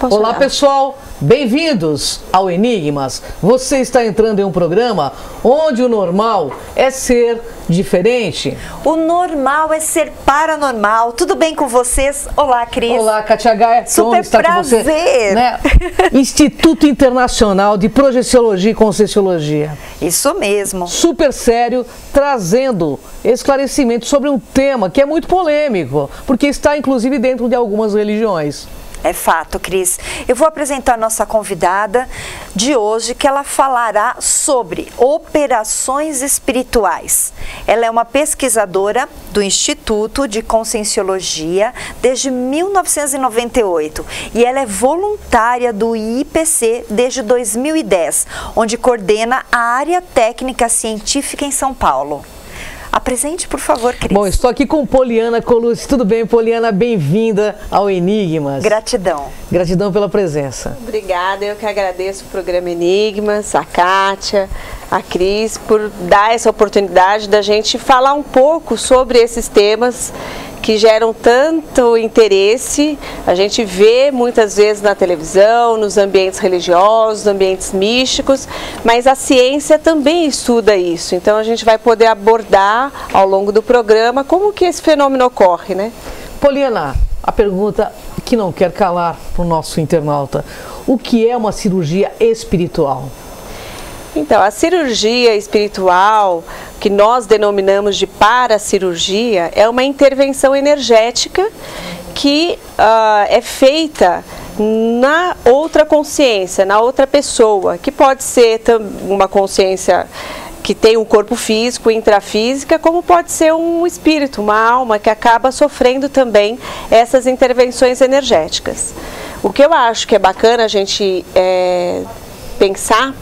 Olá pessoal, bem-vindos ao Enigmas. Você está entrando em um programa onde o normal é ser diferente. O normal é ser paranormal. Tudo bem com vocês? Olá, Cris. Olá, Katia Gaia. Super prazer. Com você, né? Instituto Internacional de Projeciologia e Conscienciologia. Isso mesmo. Super sério, trazendo esclarecimentos sobre um tema que é muito polêmico, porque está inclusive dentro de algumas religiões. É fato, Cris. Eu vou apresentar a nossa convidada de hoje, que ela falará sobre operações espirituais. Ela é uma pesquisadora do Instituto de Conscienciologia desde 1998 e ela é voluntária do IPC desde 2010, onde coordena a área técnica científica em São Paulo. Apresente, por favor, Cris. Bom, estou aqui com Poliana Colucci. Tudo bem, Poliana? Bem-vinda ao Enigmas. Gratidão. Gratidão pela presença. Obrigada, eu que agradeço o programa Enigmas, a Kátia, a Cris, por dar essa oportunidade da gente falar um pouco sobre esses temas que geram tanto interesse. A gente vê muitas vezes na televisão, nos ambientes religiosos, ambientes místicos, mas a ciência também estuda isso. Então a gente vai poder abordar ao longo do programa como que esse fenômeno ocorre, né? Poliana, a pergunta que não quer calar para o nosso internauta: o que é uma cirurgia espiritual? Então, a cirurgia espiritual, que nós denominamos de paracirurgia, é uma intervenção energética que é feita na outra consciência, na outra pessoa, que pode ser uma consciência que tem um corpo físico, intrafísica, como pode ser um espírito, uma alma que acaba sofrendo também essas intervenções energéticas. O que eu acho que é bacana a gente pensar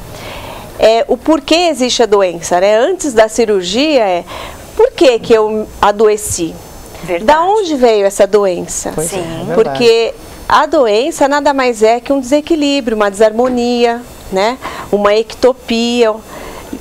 é o porquê existe a doença, né? Antes da cirurgia, por que eu adoeci? Verdade. Da onde veio essa doença? Sim. Porque a doença nada mais é que um desequilíbrio, uma desarmonia, né? Uma ectopia,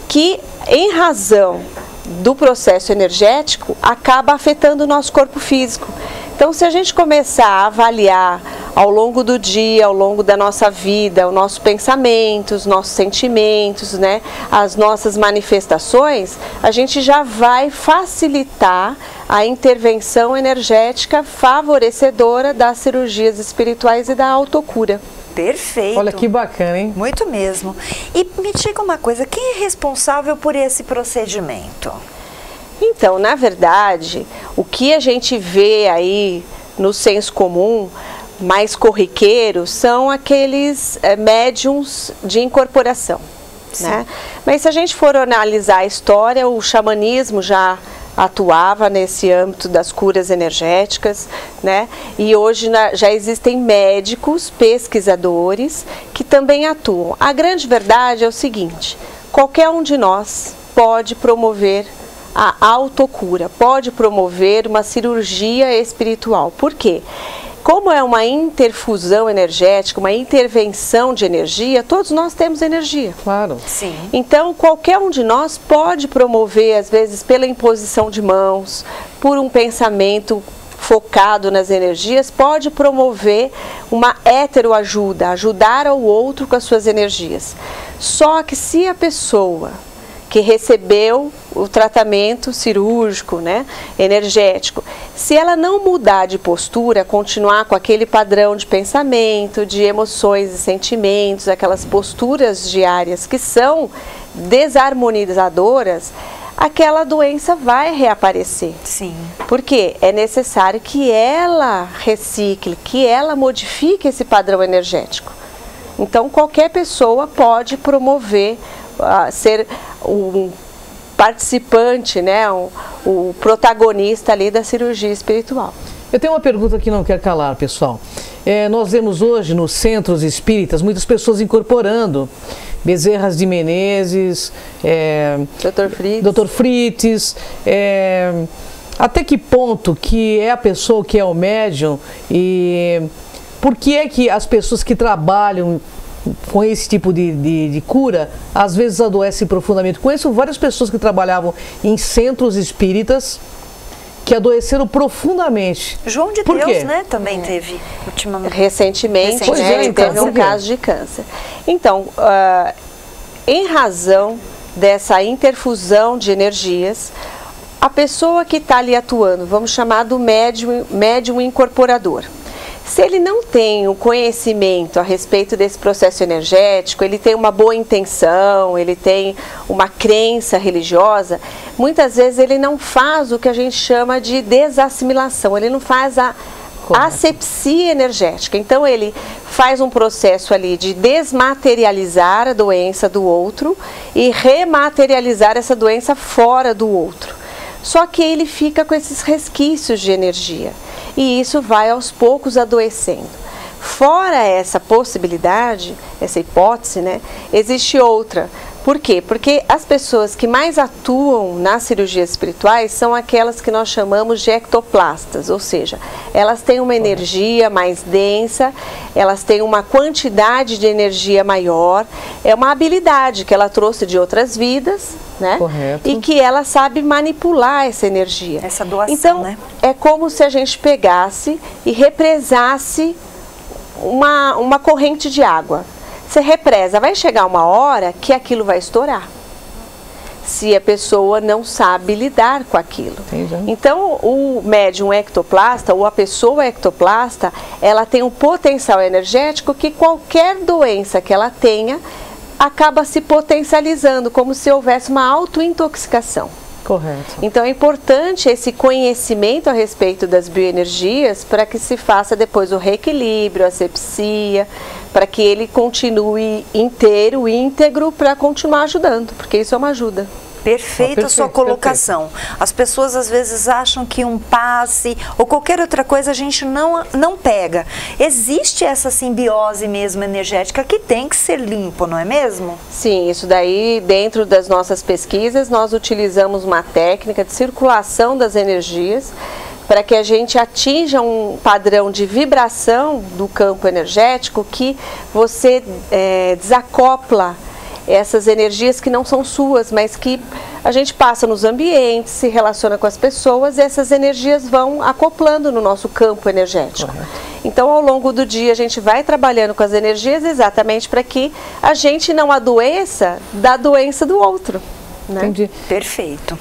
que em razão do processo energético acaba afetando o nosso corpo físico. Então, se a gente começar a avaliar ao longo do dia, ao longo da nossa vida, o nosso pensamento, os nossos sentimentos, né, as nossas manifestações, a gente já vai facilitar a intervenção energética favorecedora das cirurgias espirituais e da autocura. Perfeito. Olha que bacana, hein? Muito mesmo. E me diga uma coisa, quem é responsável por esse procedimento? Então, na verdade, o que a gente vê aí no senso comum, mais corriqueiros, são aqueles médiums de incorporação, né? Mas se a gente for analisar a história, o xamanismo já atuava nesse âmbito das curas energéticas, né? E hoje já existem médicos, pesquisadores, que também atuam. A grande verdade é o seguinte: qualquer um de nós pode promover a autocura, pode promover uma cirurgia espiritual. Por quê? Como é uma interfusão energética, uma intervenção de energia, todos nós temos energia. Claro. Sim. Então, qualquer um de nós pode promover, às vezes, pela imposição de mãos, por um pensamento focado nas energias, pode promover uma heteroajuda, ajudar ao outro com as suas energias. Só que se a pessoa que recebeu o tratamento cirúrgico, né, energético, se ela não mudar de postura, continuar com aquele padrão de pensamento, de emoções e sentimentos, aquelas posturas diárias que são desarmonizadoras, aquela doença vai reaparecer. Sim. Porque é necessário que ela recicle, que ela modifique esse padrão energético. Então, qualquer pessoa pode promover, ser um participante, né, o protagonista ali da cirurgia espiritual. Eu tenho uma pergunta que não quer calar, pessoal. Nós vemos hoje nos centros espíritas muitas pessoas incorporando Bezerras de Menezes, Dr. Fritz, até que ponto que é a pessoa que é o médium e por que é que as pessoas que trabalham com esse tipo de cura, às vezes adoecem profundamente? Conheço várias pessoas que trabalhavam em centros espíritas que adoeceram profundamente. João de Deus, né, também teve ultimamente. Recentemente, né, ele teve um caso de câncer. Então, em razão dessa interfusão de energias, a pessoa que está ali atuando, vamos chamar do médium incorporador. Se ele não tem o conhecimento a respeito desse processo energético, ele tem uma boa intenção, ele tem uma crença religiosa, muitas vezes ele não faz o que a gente chama de desassimilação, ele não faz a asepsia energética. Então ele faz um processo ali de desmaterializar a doença do outro e rematerializar essa doença fora do outro. Só que ele fica com esses resquícios de energia. E isso vai aos poucos adoecendo. Fora essa possibilidade, essa hipótese, né, existe outra. Por quê? Porque as pessoas que mais atuam nas cirurgias espirituais são aquelas que nós chamamos de ectoplastas, ou seja, elas têm uma energia mais densa, elas têm uma quantidade de energia maior, é uma habilidade que ela trouxe de outras vidas, né? Correto. E que ela sabe manipular essa energia. Essa doação, então, né? É como se a gente pegasse e represasse uma corrente de água. Você represa, vai chegar uma hora que aquilo vai estourar, se a pessoa não sabe lidar com aquilo. Entendi. Então, o médium ectoplasta, ou a pessoa ectoplasta, ela tem um potencial energético que qualquer doença que ela tenha, acaba se potencializando, como se houvesse uma autointoxicação. Correto. Então é importante esse conhecimento a respeito das bioenergias para que se faça depois o reequilíbrio, a asepsia, para que ele continue inteiro, íntegro, para continuar ajudando, porque isso é uma ajuda. Perfeita a sua colocação. Perfeito. As pessoas às vezes acham que um passe ou qualquer outra coisa a gente não pega. Existe essa simbiose mesmo energética que tem que ser limpo, não é mesmo? Sim, isso daí dentro das nossas pesquisas nós utilizamos uma técnica de circulação das energias para que a gente atinja um padrão de vibração do campo energético que você desacopla essas energias que não são suas, mas que a gente passa nos ambientes, se relaciona com as pessoas e essas energias vão acoplando no nosso campo energético. Correto. Então, ao longo do dia, a gente vai trabalhando com as energias exatamente para que a gente não adoeça da doença do outro. Né? Entendi. Perfeito.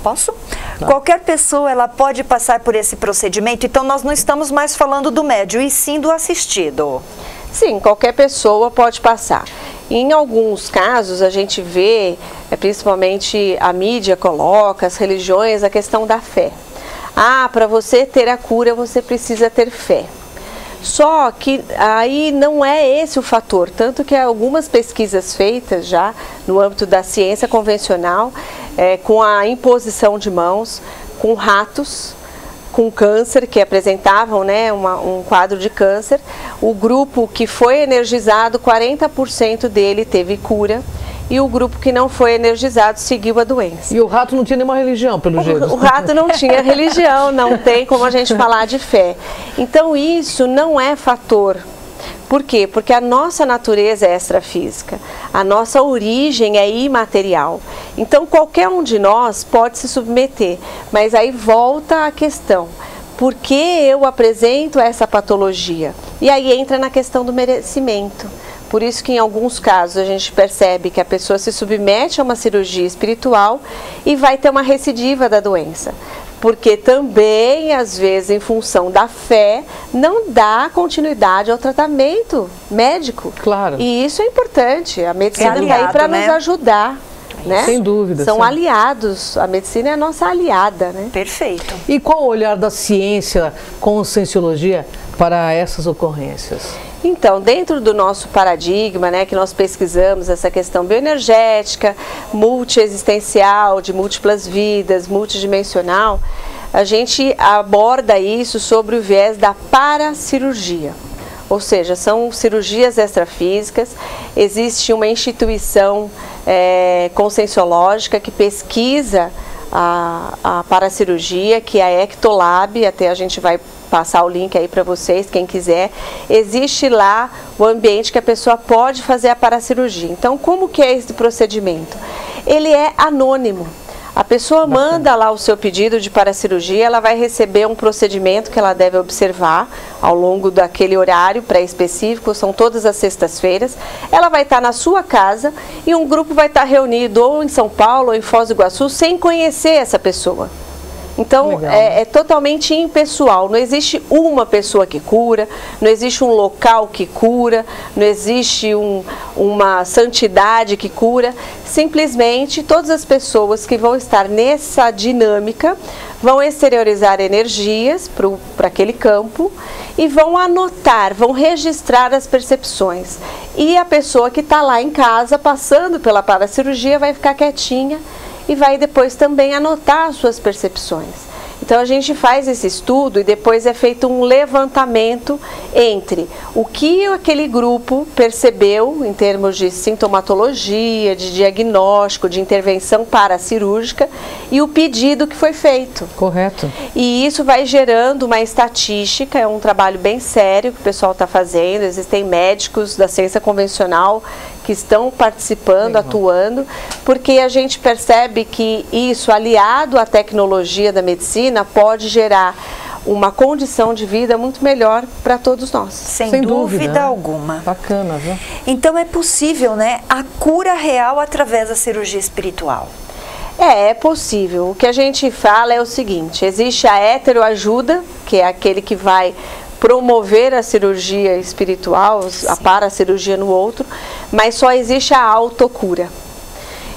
Posso? Não. Qualquer pessoa ela pode passar por esse procedimento, então nós não estamos mais falando do médium, e sim do assistido. Sim, qualquer pessoa pode passar. Em alguns casos a gente vê, principalmente a mídia coloca, as religiões, a questão da fé. Para você ter a cura você precisa ter fé. Só que aí não é esse o fator, tanto que algumas pesquisas feitas já no âmbito da ciência convencional, com a imposição de mãos, com ratos, com câncer, que apresentavam, né, um quadro de câncer, o grupo que foi energizado, 40% dele teve cura, e o grupo que não foi energizado seguiu a doença. E o rato não tinha nenhuma religião, pelo jeito. O rato não tinha religião, não tem como a gente falar de fé. Então isso não é fator. Por quê? Porque a nossa natureza é extrafísica, a nossa origem é imaterial. Então qualquer um de nós pode se submeter, mas aí volta a questão. Por que eu apresento essa patologia? E aí entra na questão do merecimento. Por isso que em alguns casos a gente percebe que a pessoa se submete a uma cirurgia espiritual e vai ter uma recidiva da doença. Porque também, às vezes, em função da fé, não dá continuidade ao tratamento médico. Claro. E isso é importante. A medicina está aí para nos ajudar. Né? Sem dúvida. São aliados. A medicina é a nossa aliada. Né? Perfeito. E qual o olhar da ciência com Cienciologia para essas ocorrências? Então, dentro do nosso paradigma, né, que nós pesquisamos essa questão bioenergética, multiexistencial, de múltiplas vidas, multidimensional, a gente aborda isso sobre o viés da paracirurgia. Ou seja, são cirurgias extrafísicas, existe uma instituição conscienciológica que pesquisa a paracirurgia, que é a Ectolab, até a gente vai passar o link aí para vocês, quem quiser. Existe lá o ambiente que a pessoa pode fazer a paracirurgia. Então, como que é esse procedimento? Ele é anônimo. A pessoa manda lá o seu pedido de paracirurgia, ela vai receber um procedimento que ela deve observar ao longo daquele horário pré-específico, são todas as sextas-feiras. Ela vai estar na sua casa e um grupo vai estar reunido ou em São Paulo ou em Foz do Iguaçu sem conhecer essa pessoa. Então, é totalmente impessoal, não existe uma pessoa que cura, não existe um local que cura, não existe uma santidade que cura, simplesmente todas as pessoas que vão estar nessa dinâmica vão exteriorizar energias para aquele campo e vão anotar, vão registrar as percepções. E a pessoa que está lá em casa, passando pela paracirurgia, vai ficar quietinha e vai depois também anotar as suas percepções. Então a gente faz esse estudo e depois é feito um levantamento entre o que aquele grupo percebeu em termos de sintomatologia, de diagnóstico, de intervenção paracirúrgica e o pedido que foi feito. Correto. E isso vai gerando uma estatística, é um trabalho bem sério que o pessoal está fazendo, existem médicos da ciência convencional que estão participando, atuando, porque a gente percebe que isso, aliado à tecnologia da medicina, pode gerar uma condição de vida muito melhor para todos nós. Sem dúvida alguma. Bacana, viu? Então é possível, né, a cura real através da cirurgia espiritual. É possível. O que a gente fala é o seguinte, existe a heteroajuda, que é aquele que vai promover a cirurgia espiritual, a paracirurgia no outro, mas só existe a autocura.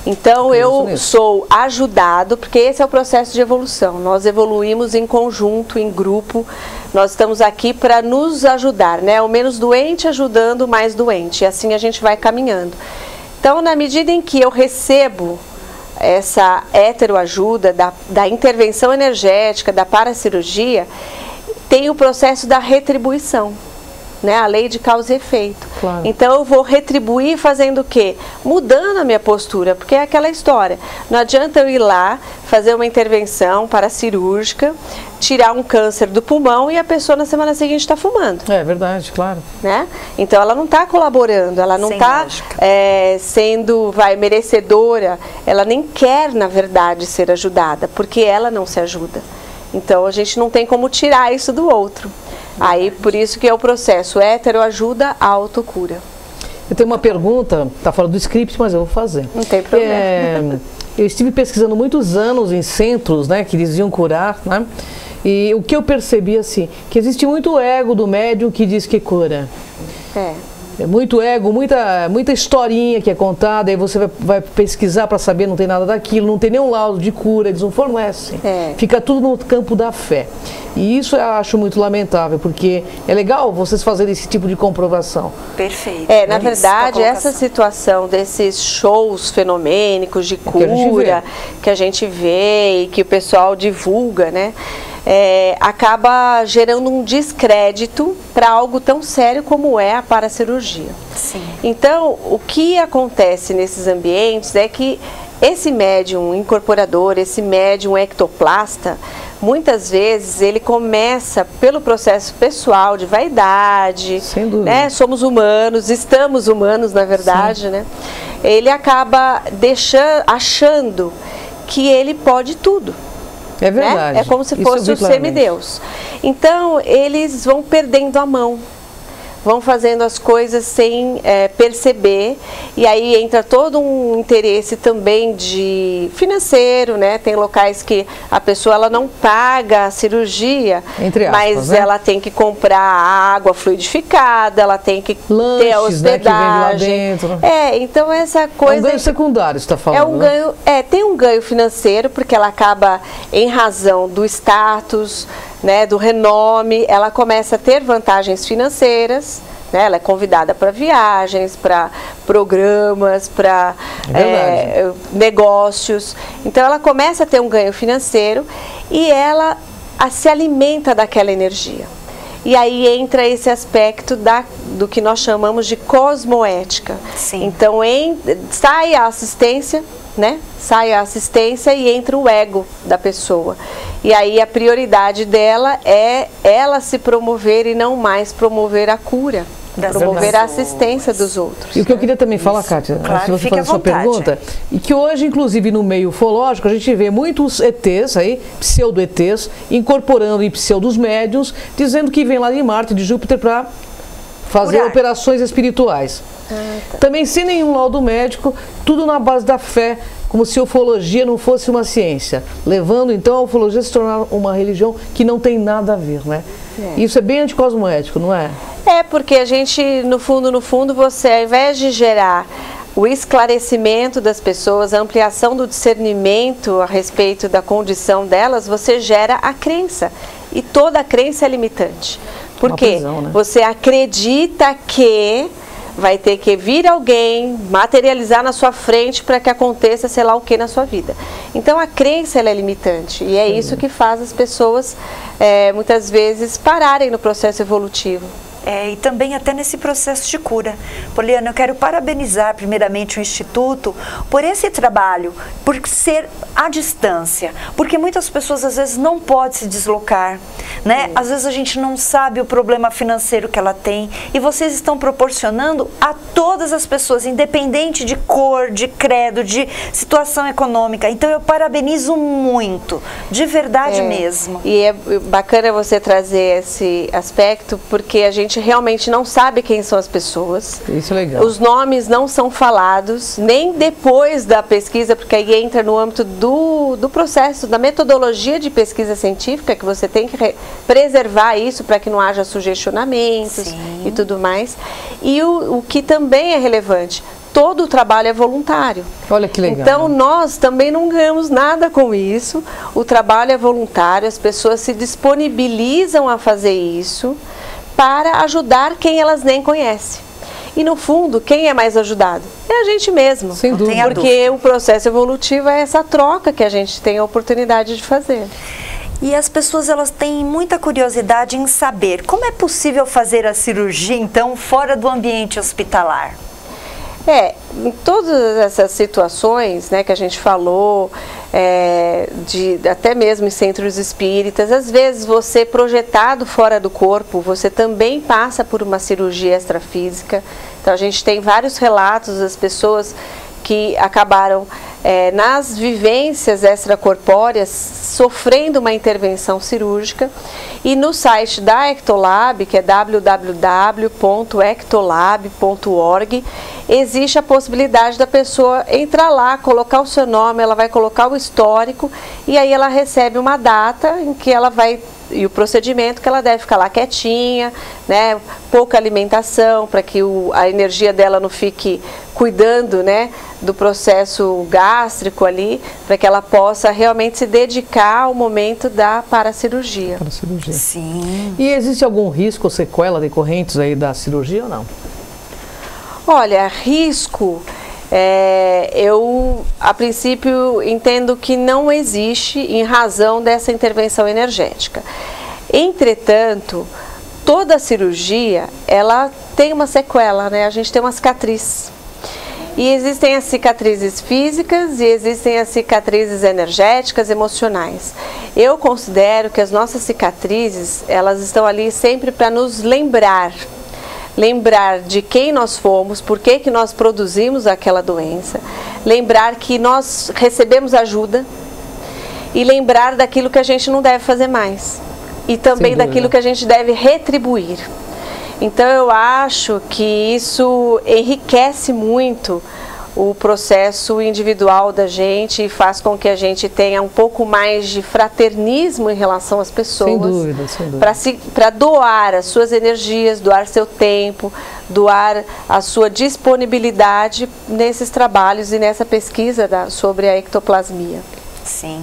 Então eu sou ajudado, porque esse é o processo de evolução. Nós evoluímos em conjunto, em grupo, nós estamos aqui para nos ajudar, né? O menos doente ajudando o mais doente, e assim a gente vai caminhando. Então, na medida em que eu recebo essa heteroajuda, da intervenção energética, da paracirurgia, tem o processo da retribuição, né? A lei de causa e efeito. Claro. Então eu vou retribuir fazendo o quê? Mudando a minha postura, porque é aquela história. Não adianta eu ir lá, fazer uma intervenção paracirúrgica, tirar um câncer do pulmão e a pessoa na semana seguinte está fumando. É verdade, claro. Né? Então ela não está colaborando, ela não está sendo merecedora, ela nem quer, na verdade, ser ajudada, porque ela não se ajuda. Então a gente não tem como tirar isso do outro. Aí por isso que é o processo heteroajuda, autocura. Eu tenho uma pergunta, está fora do script, mas eu vou fazer. Não tem problema. Eu estive pesquisando muitos anos em centros, né, que diziam curar, né? E o que eu percebi assim, que existe muito ego do médium que diz que cura. É muito ego, muita historinha que é contada, aí você vai pesquisar para saber, não tem nada daquilo, não tem nenhum laudo de cura, eles não fornecem. Fica tudo no campo da fé. E isso eu acho muito lamentável, porque é legal vocês fazerem esse tipo de comprovação. Perfeito. Na verdade, essa situação desses shows fenomênicos de cura que a gente vê e que o pessoal divulga, né? Acaba gerando um descrédito para algo tão sério como é a paracirurgia. Sim. Então, o que acontece nesses ambientes é que esse médium incorporador, esse médium ectoplasta, muitas vezes ele começa pelo processo pessoal de vaidade, sem dúvida, né? Somos humanos, estamos humanos na verdade, né? Ele acaba achando que ele pode tudo. É verdade. Né? É como se fosse o semideus. Então, eles vão perdendo a mão, vão fazendo as coisas sem perceber, e aí entra todo um interesse também de financeiro, né? Tem locais que a pessoa ela não paga a cirurgia, entre aspas, mas né? Ela tem que comprar água fluidificada, ela tem que ter a hospedagem. Né, que vem lá dentro. Então essa coisa... É um ganho secundário, você está falando. É um ganho, tem um ganho financeiro, porque ela acaba, em razão do status, né, do renome, ela começa a ter vantagens financeiras, né, ela é convidada para viagens, para programas, para negócios. Então ela começa a ter um ganho financeiro e ela se alimenta daquela energia. E aí entra esse aspecto do que nós chamamos de cosmoética. Sim. Então sai a assistência, né? Sai a assistência e entra o ego da pessoa. E aí a prioridade dela é ela se promover e não mais promover a cura. promover a assistência dos outros. E o que eu queria também falar, Kátia, claro, se você fazer a sua pergunta, e que hoje, inclusive, no meio ufológico, a gente vê muitos ETs aí, pseudo-ETs, incorporando em pseudos médiuns, dizendo que vem lá de Marte, de Júpiter, para fazer operações espirituais. Também sem nenhum laudo médico, tudo na base da fé, como se a ufologia não fosse uma ciência, levando então a ufologia a se tornar uma religião que não tem nada a ver, né? Isso é bem anticosmoético, não é? É, porque a gente, no fundo, você, ao invés de gerar o esclarecimento das pessoas, a ampliação do discernimento a respeito da condição delas, você gera a crença. E toda crença é limitante. Por quê? Prisão, né? Você acredita que vai ter que vir alguém materializar na sua frente para que aconteça sei lá o que na sua vida. Então a crença ela é limitante e é isso que faz as pessoas muitas vezes pararem no processo evolutivo. E também até nesse processo de cura. Poliana, eu quero parabenizar primeiramente o Instituto por esse trabalho, por ser à distância, porque muitas pessoas às vezes não podem se deslocar, né? Às vezes a gente não sabe o problema financeiro que ela tem e vocês estão proporcionando a todas as pessoas, independente de cor, de credo, de situação econômica. Então eu parabenizo muito, de verdade mesmo. E é bacana você trazer esse aspecto, porque a gente realmente não sabe quem são as pessoas. Isso é legal. Os nomes não são falados, nem depois da pesquisa, porque aí entra no âmbito do processo, da metodologia de pesquisa científica, que você tem que preservar isso para que não haja sugestionamentos e tudo mais. E o que também é relevante, todo o trabalho é voluntário. Olha que legal. Então, nós também não ganhamos nada com isso. O trabalho é voluntário, as pessoas se disponibilizam a fazer isso para ajudar quem elas nem conhecem. E, no fundo, quem é mais ajudado? É a gente mesmo. Sem dúvida. Porque o processo evolutivo é essa troca que a gente tem a oportunidade de fazer. E as pessoas, elas têm muita curiosidade em saber como é possível fazer a cirurgia, então, fora do ambiente hospitalar. Em todas essas situações, né, que a gente falou, até mesmo em centros espíritas, às vezes você projetado fora do corpo, você também passa por uma cirurgia extrafísica. Então a gente tem vários relatos das pessoas que acabaram nas vivências extracorpóreas sofrendo uma intervenção cirúrgica. E no site da Ectolab, que é www.ectolab.org, existe a possibilidade da pessoa entrar lá, colocar o seu nome, ela vai colocar o histórico e aí ela recebe uma data em que ela vai, e o procedimento que ela deve ficar lá quietinha, né, pouca alimentação, para que a energia dela não fique cuidando, né, do processo gástrico ali, para que ela possa realmente se dedicar ao momento da paracirurgia. Sim. E existe algum risco ou sequela decorrentes aí da cirurgia ou não? Olha, risco, eu a princípio entendo que não existe em razão dessa intervenção energética. Entretanto, toda cirurgia, ela tem uma sequela, né? A gente tem uma cicatriz. E existem as cicatrizes físicas e existem as cicatrizes energéticas, emocionais. Eu considero que as nossas cicatrizes, elas estão ali sempre para nos lembrar de quem nós fomos, por que nós produzimos aquela doença, lembrar que nós recebemos ajuda e lembrar daquilo que a gente não deve fazer mais e também daquilo que a gente deve retribuir. Então eu acho que isso enriquece muito o processo individual da gente e faz com que a gente tenha um pouco mais de fraternismo em relação às pessoas. Sem dúvida, sem dúvida. Para doar as suas energias, doar seu tempo, doar a sua disponibilidade nesses trabalhos e nessa pesquisa sobre a ectoplasmia. Sim.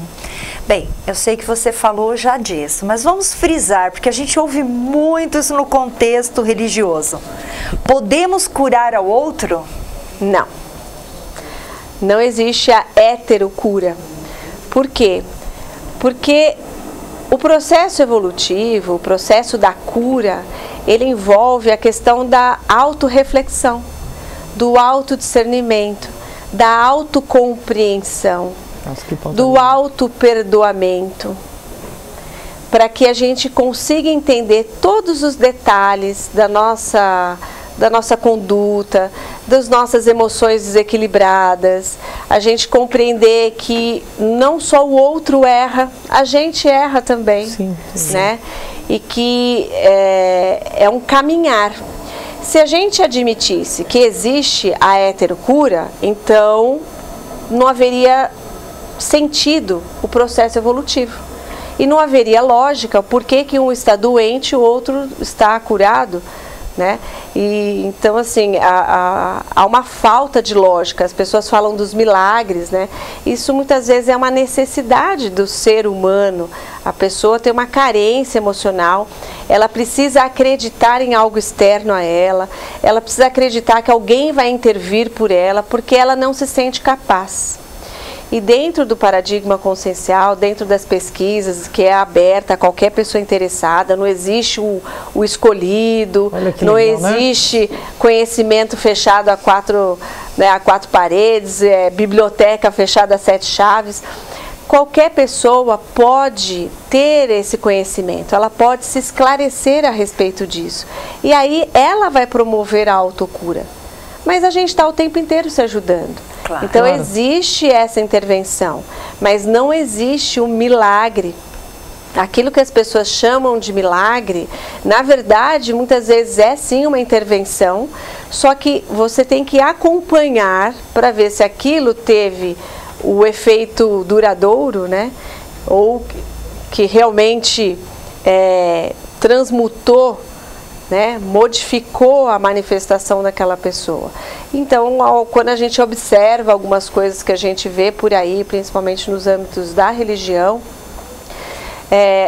Bem, eu sei que você falou já disso, mas vamos frisar, porque a gente ouve muito isso no contexto religioso. Podemos curar ao outro? Não. Não existe a heterocura. Por quê? Porque o processo evolutivo, o processo da cura, ele envolve a questão da autorreflexão, do autodiscernimento, da autocompreensão, do autoperdoamento, para que a gente consiga entender todos os detalhes da nossa conduta, das nossas emoções desequilibradas, a gente compreender que não só o outro erra, a gente erra também, sim. né? E que é um caminhar. Se a gente admitisse que existe a heterocura, então não haveria sentido o processo evolutivo. E não haveria lógica por que um está doente e o outro está curado, né? E então, assim, há uma falta de lógica. As pessoas falam dos milagres, né? Isso muitas vezes é uma necessidade do ser humano. A pessoa tem uma carência emocional, ela precisa acreditar em algo externo a ela, ela precisa acreditar que alguém vai intervir por ela, porque ela não se sente capaz. E dentro do paradigma consciencial, dentro das pesquisas, que é aberta a qualquer pessoa interessada, não existe o escolhido, não legal, existe, né? Conhecimento fechado a quatro paredes, biblioteca fechada a 7 chaves. Qualquer pessoa pode ter esse conhecimento, ela pode se esclarecer a respeito disso. E aí ela vai promover a autocura. Mas a gente está o tempo inteiro se ajudando. Claro. Então existe essa intervenção, mas não existe um milagre. Aquilo que as pessoas chamam de milagre, na verdade, muitas vezes é sim uma intervenção, só que você tem que acompanhar para ver se aquilo teve o efeito duradouro, né? Ou que realmente transmutou, né, modificou a manifestação daquela pessoa. Então, quando a gente observa algumas coisas que a gente vê por aí, principalmente nos âmbitos da religião,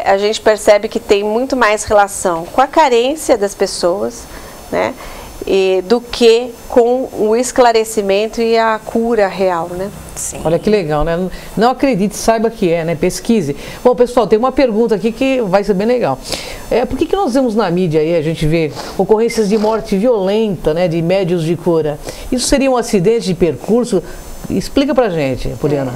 a gente percebe que tem muito mais relação com a carência das pessoas, né, do que com o esclarecimento e a cura real, né? Sim. Olha que legal, né? Não acredite, saiba que né? Pesquise. Bom, pessoal, tem uma pergunta aqui que vai ser bem legal. Por que nós vemos na mídia aí, a gente vê ocorrências de morte violenta, né? De médiuns de cura. Isso seria um acidente de percurso? Explica pra gente, Poliana.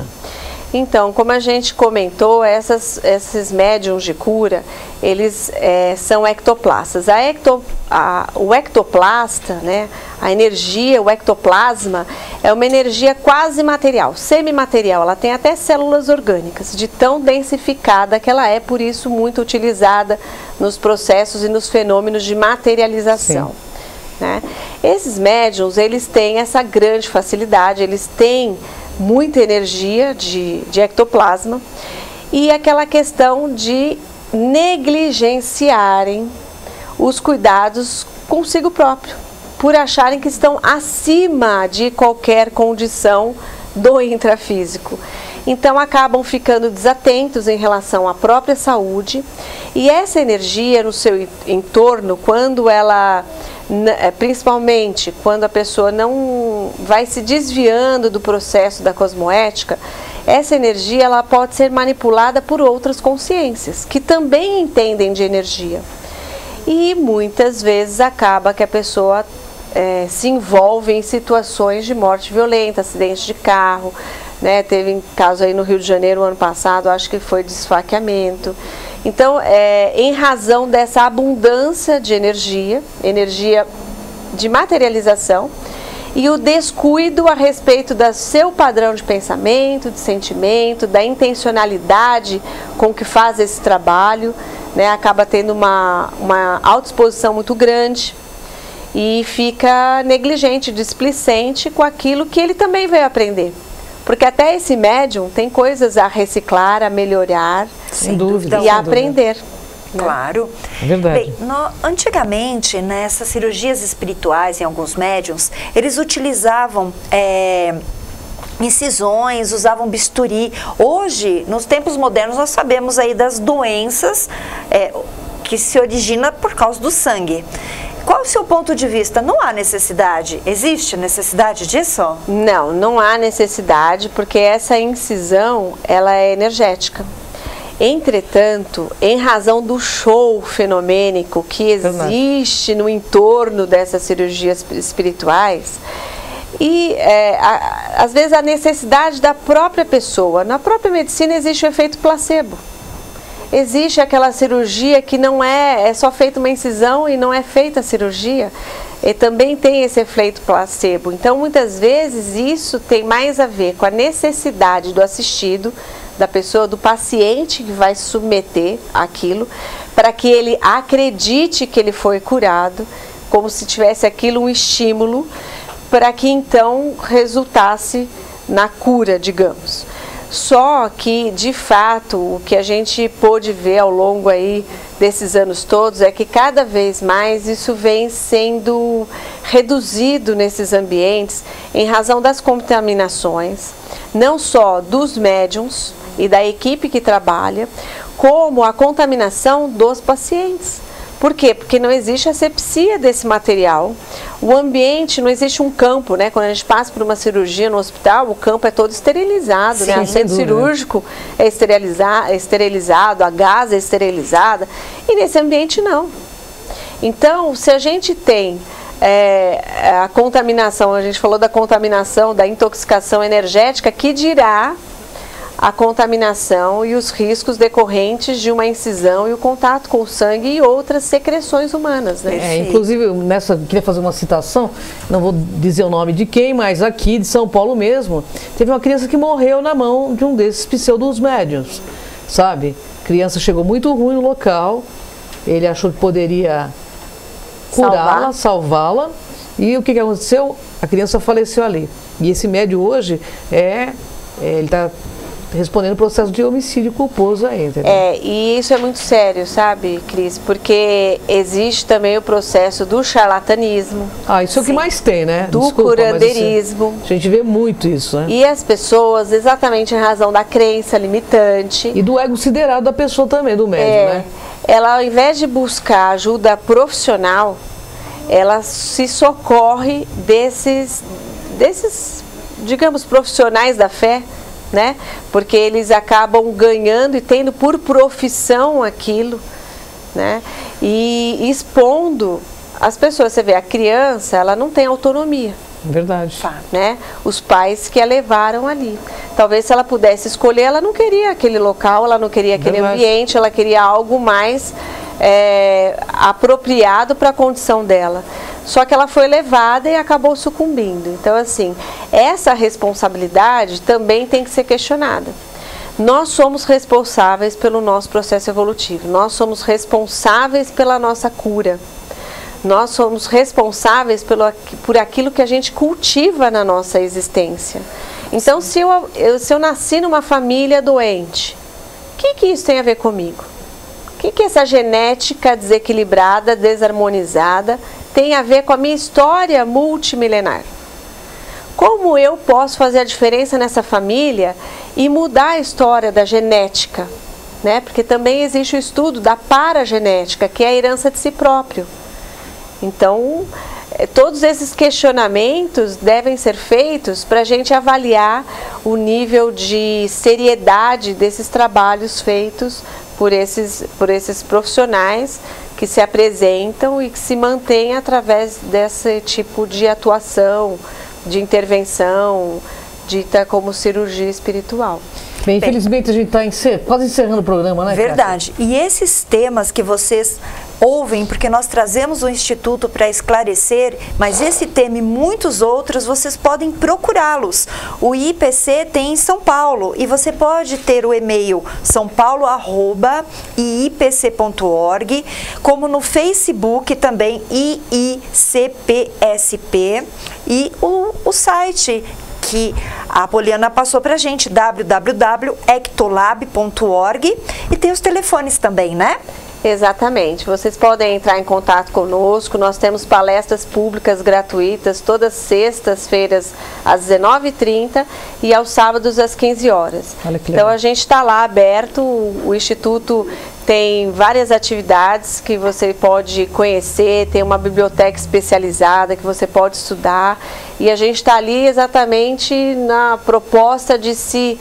Então, como a gente comentou, esses médiuns de cura, eles são ectoplastas. O ectoplasta, né, a energia, o ectoplasma, é uma energia quase material, semimaterial. Ela tem até células orgânicas, de tão densificada que ela é, por isso, muito utilizada nos processos e nos fenômenos de materialização. Né? Esses médiuns, eles têm essa grande facilidade, eles têm muita energia de ectoplasma e aquela questão de negligenciarem os cuidados consigo próprio, por acharem que estão acima de qualquer condição do intrafísico. Então acabam ficando desatentos em relação à própria saúde e essa energia no seu entorno, quando ela, principalmente quando a pessoa não vai se desviando do processo da cosmoética, essa energia ela pode ser manipulada por outras consciências que também entendem de energia. E muitas vezes acaba que a pessoa se envolve em situações de morte violenta, acidente de carro, né? Teve um caso aí no Rio de Janeiro, ano passado, acho que foi de esfaqueamento. Então, em razão dessa abundância de energia de materialização, e o descuido a respeito do seu padrão de pensamento, de sentimento, da intencionalidade com que faz esse trabalho, né? Acaba tendo uma autoexposição muito grande e fica negligente, displicente com aquilo que ele também veio aprender. Porque até esse médium tem coisas a reciclar, a melhorar, sem dúvida, e a aprender. Claro. É verdade. Bem, antigamente, nessas cirurgias espirituais, em alguns médiums, eles utilizavam incisões, usavam bisturi. Hoje, nos tempos modernos, nós sabemos aí das doenças que se originam por causa do sangue. Qual é o seu ponto de vista? Não há necessidade? Existe necessidade disso? Não, não há necessidade, porque essa incisão, ela é energética. Entretanto, em razão do show fenomênico que existe no entorno dessas cirurgias espirituais, e às vezes a necessidade da própria pessoa, na própria medicina existe o efeito placebo. Existe aquela cirurgia que não é só feita uma incisão e não é feita a cirurgia. e também tem esse efeito placebo. Então, muitas vezes, isso tem mais a ver com a necessidade do assistido, da pessoa, do paciente que vai se submeter àquilo, para que ele acredite que ele foi curado, como se tivesse aquilo um estímulo, para que então resultasse na cura, digamos. Só que, de fato, o que a gente pôde ver ao longo aí desses anos todos é que cada vez mais isso vem sendo reduzido nesses ambientes em razão das contaminações, não só dos médiums e da equipe que trabalha, como a contaminação dos pacientes. Por quê? Porque não existe asepsia desse material, o ambiente, não existe um campo, né? Quando a gente passa por uma cirurgia no hospital, o campo é todo esterilizado, né? O centro cirúrgico é esterilizado, a gás é esterilizada, e nesse ambiente não. Então, se a gente tem a contaminação, a gente falou da contaminação, da intoxicação energética, que dirá a contaminação e os riscos decorrentes de uma incisão e o contato com o sangue e outras secreções humanas, né? Inclusive, queria fazer uma citação, não vou dizer o nome de quem, mas aqui de São Paulo mesmo, teve uma criança que morreu na mão de um desses pseudos médiuns, sabe? A criança chegou muito ruim no local, ele achou que poderia curá-la, salvá-la, e o que aconteceu? A criança faleceu ali. E esse médium hoje, ele está respondendo o processo de homicídio culposo ainda. E isso é muito sério, sabe, Cris? Porque existe também o processo do charlatanismo. Isso é o que mais tem, né? Do curandeirismo. A gente vê muito isso, né? E as pessoas, exatamente em razão da crença limitante. E do ego siderado da pessoa também, do médium, né? Ela, ao invés de buscar ajuda profissional, ela se socorre desses, digamos, profissionais da fé, né? Porque eles acabam ganhando e tendo por profissão aquilo, né? E expondo as pessoas. Você vê, a criança, ela não tem autonomia. Verdade. Né? Os pais que a levaram ali. Talvez se ela pudesse escolher, ela não queria aquele local, ela não queria aquele ambiente, ela queria algo mais apropriado para a condição dela. Só que ela foi levada e acabou sucumbindo. Então, assim, essa responsabilidade também tem que ser questionada. Nós somos responsáveis pelo nosso processo evolutivo. Nós somos responsáveis pela nossa cura. Nós somos responsáveis por aquilo que a gente cultiva na nossa existência. Então, se eu nasci numa família doente, o que isso tem a ver comigo? O que essa genética desequilibrada, desarmonizada, tem a ver com a minha história multimilenar? Como eu posso fazer a diferença nessa família e mudar a história da genética? Né? Porque também existe o estudo da paragenética, que é a herança de si próprio. Então, todos esses questionamentos devem ser feitos para a gente avaliar o nível de seriedade desses trabalhos feitos por esses profissionais que se apresentam e que se mantêm através desse tipo de atuação, de intervenção, dita como cirurgia espiritual. Bem, infelizmente a gente está quase encerrando o programa, né? Verdade. E esses temas que vocês ouvem, porque nós trazemos o Instituto para esclarecer, mas esse tema e muitos outros, vocês podem procurá-los. O IPC tem em São Paulo e você pode ter o e-mail saopaulo@iipc.org, como no Facebook também IICPSP e o site que a Poliana passou para a gente, www.ectolab.org, e tem os telefones também, né? Exatamente, vocês podem entrar em contato conosco, nós temos palestras públicas gratuitas todas sextas-feiras às 19h30 e aos sábados às 15 horas. Então a gente está lá aberto, o Instituto tem várias atividades que você pode conhecer, tem uma biblioteca especializada que você pode estudar e a gente está ali exatamente na proposta de se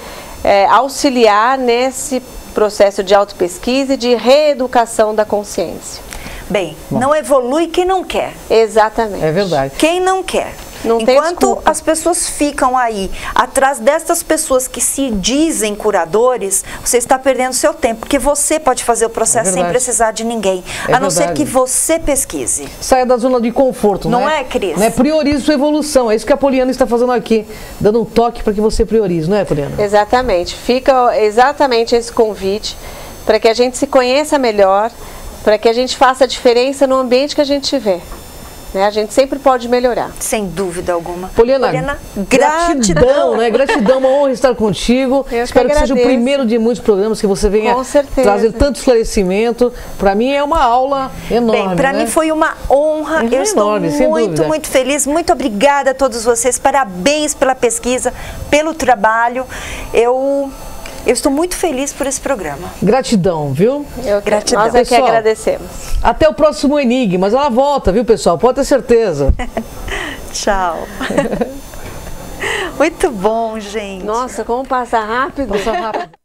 auxiliar nesse processo de autopesquisa e de reeducação da consciência. Bem, não evolui quem não quer. Exatamente. É verdade. Quem não quer. Não tem Enquanto desculpa. as pessoas ficam aí, atrás dessas pessoas que se dizem curadores, você está perdendo seu tempo, porque você pode fazer o processo sem precisar de ninguém, a não ser que você pesquise. Saia da zona de conforto, não é, Cris? Né? Priorize sua evolução, é isso que a Poliana está fazendo aqui, dando um toque para que você priorize, não é, Poliana? Exatamente, fica exatamente esse convite para que a gente se conheça melhor, para que a gente faça a diferença no ambiente que a gente estiver. Né? A gente sempre pode melhorar. Sem dúvida alguma. Poliana, gratidão, né? Gratidão, uma honra estar contigo. Espero que seja o primeiro de muitos programas que você venha trazer tanto esclarecimento. Para mim é uma aula enorme. Bem, para mim foi uma honra. Eu estou muito feliz. Muito obrigada a todos vocês. Parabéns pela pesquisa, pelo trabalho. Eu estou muito feliz por esse programa. Gratidão, viu? Gratidão. Nós é que agradecemos. Até o próximo Enigmas. Ela volta, viu, pessoal? Pode ter certeza. Tchau. Muito bom, gente. Nossa, como passa rápido. Passa rápido.